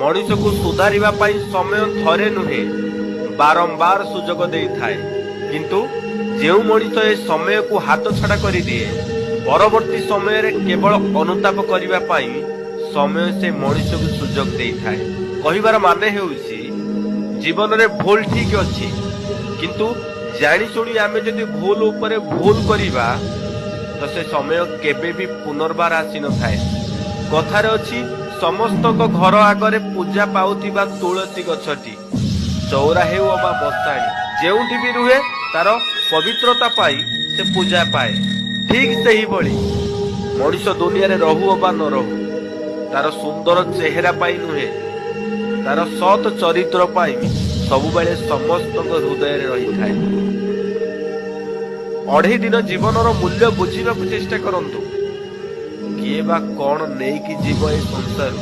मनीष को सुधारिबा पाई समय थरे नुहे बारंबार सुजोग देइथाए किंतु जेउ मनीष ए समय को हाथ छड़ा कर दिए परवर्ती समय रे केवल अनुताप करिबा पाई समय से मनीष को सुजोग देइथाए। कहिबार माने हेउछि जीवन रे भूल ठीक अछि किंतु जानी शुणी आमे जदि भूल उपरे भूल करिबा तो से समय केबे भी पुनर्बार आसी न थाए। कथारे अछि समस्त घर आगरे पूजा पाउथिबा तुलसी गछटी चौरा हेउ अबा बसाणी जेउठी भी रुहे तार पवित्रता पाई से पूजा पाए। ठीक सही भली मनीष दुनिया रे रहु अबा न रहु तार सुंदर चेहरा पाई नुहे तार सत चरित्र पाई सबुबेले समस्त हृदय रे रही थाए। अढ़े दिन जीवन मूल्य बुझा चेष्टा करंतु किए बा कौन नहीं कि जीव ए संसार